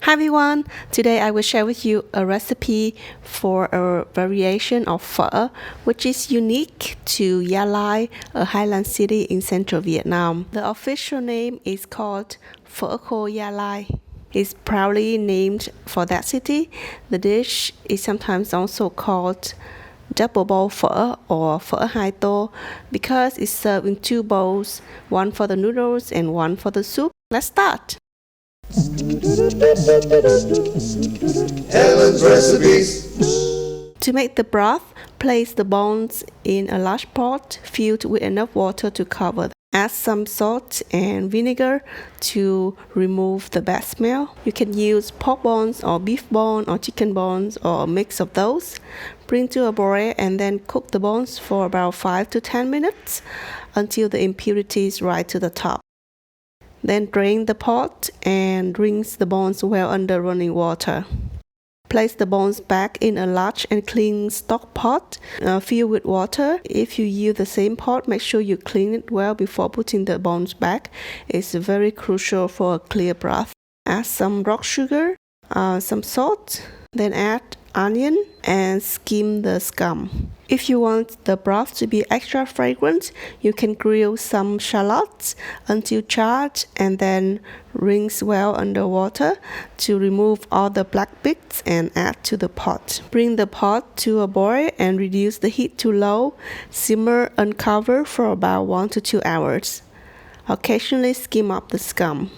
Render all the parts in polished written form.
Hi everyone, today I will share with you a recipe for a variation of phở which is unique to Gia Lai, a highland city in central Vietnam. The official name is called Phở Khô Gia Lai. It's proudly named for that city. The dish is sometimes also called double bowl phở or phở hai tô because it's served in two bowls, one for the noodles and one for the soup. Let's start! Helen's recipes. To make the broth, place the bones in a large pot filled with enough water to cover. Add some salt and vinegar to remove the bad smell. You can use pork bones or beef bone or chicken bones or a mix of those. Bring to a boil and then cook the bones for about 5 to 10 minutes until the impurities rise to the top. Then drain the pot and rinse the bones well under running water. Place the bones back in a large and clean stock pot filled with water. If you use the same pot, make sure you clean it well before putting the bones back. It's very crucial for a clear broth. Add some rock sugar, some salt, then add onion and skim the scum. If you want the broth to be extra fragrant, you can grill some shallots until charred and then rinse well under water to remove all the black bits and add to the pot. Bring the pot to a boil and reduce the heat to low. Simmer uncovered for about 1 to 2 hours. Occasionally skim up the scum.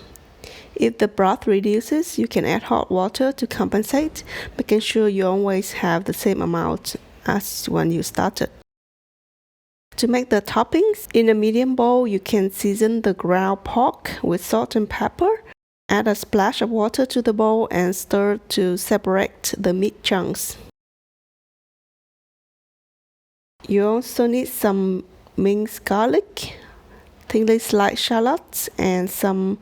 If the broth reduces, you can add hot water to compensate, making sure you always have the same amount as when you started. To make the toppings, in a medium bowl, you can season the ground pork with salt and pepper. Add a splash of water to the bowl and stir to separate the meat chunks. You also need some minced garlic, thinly sliced shallots, and some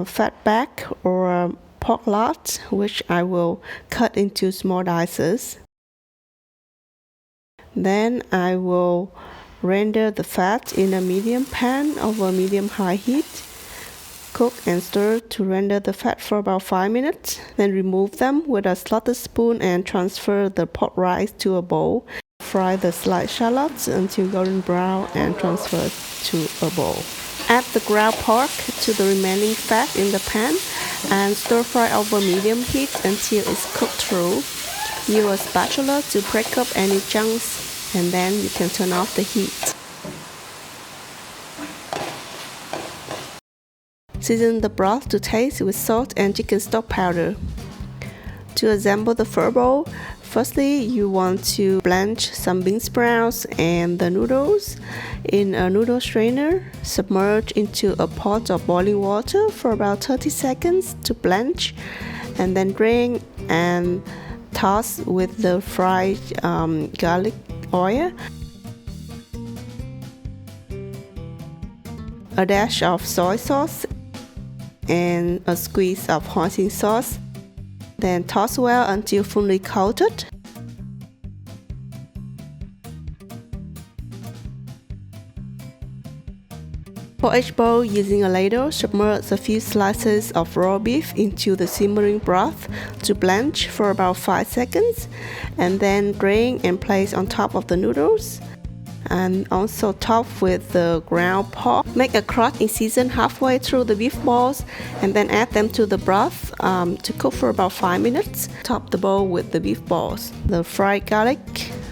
fat back or pork lard, which I will cut into small dices. Then I will render the fat in a medium pan over medium-high heat. Cook and stir to render the fat for about 5 minutes. Then remove them with a slotted spoon and transfer the pot rice to a bowl. Fry the sliced shallots until golden brown and transfer to a bowl. Add the ground pork to the remaining fat in the pan and stir fry over medium heat until it's cooked through. Use a spatula to break up any chunks and then you can turn off the heat. Season the broth to taste with salt and chicken stock powder. To assemble the phở bowl, firstly, you want to blanch some bean sprouts and the noodles in a noodle strainer. Submerge into a pot of boiling water for about 30 seconds to blanch, and then drain and toss with the fried garlic oil, a dash of soy sauce, and a squeeze of hoisin sauce. Then toss well until fully coated. For each bowl, using a ladle, submerge a few slices of raw beef into the simmering broth to blanch for about 5 seconds, and then drain and place on top of the noodles. And also top with the ground pork. Make a crust in season halfway through the beef balls and then add them to the broth to cook for about 5 minutes. Top the bowl with the beef balls, the fried garlic,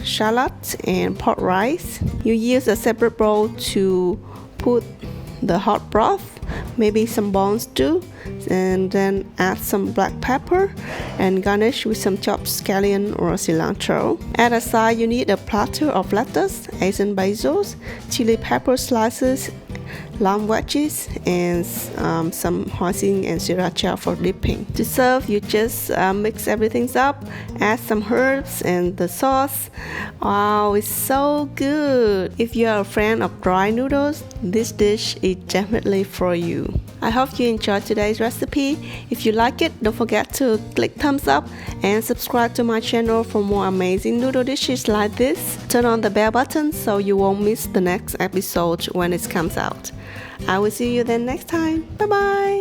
shallots, and pot rice. You use a separate bowl to put the hot broth, maybe some bones too, and then add some black pepper and garnish with some chopped scallion or cilantro. At a side, you need a platter of lettuce, Asian basils, chili pepper slices, lamb wedges, and some hoisin and sriracha for dipping. To serve, you just mix everything up, add some herbs and the sauce. Wow, it's so good! If you are a fan of dry noodles, this dish is definitely for you. I hope you enjoyed today's recipe. If you like it, don't forget to click thumbs up and subscribe to my channel for more amazing noodle dishes like this. Turn on the bell button so you won't miss the next episode when it comes out. I will see you then next time. Bye bye!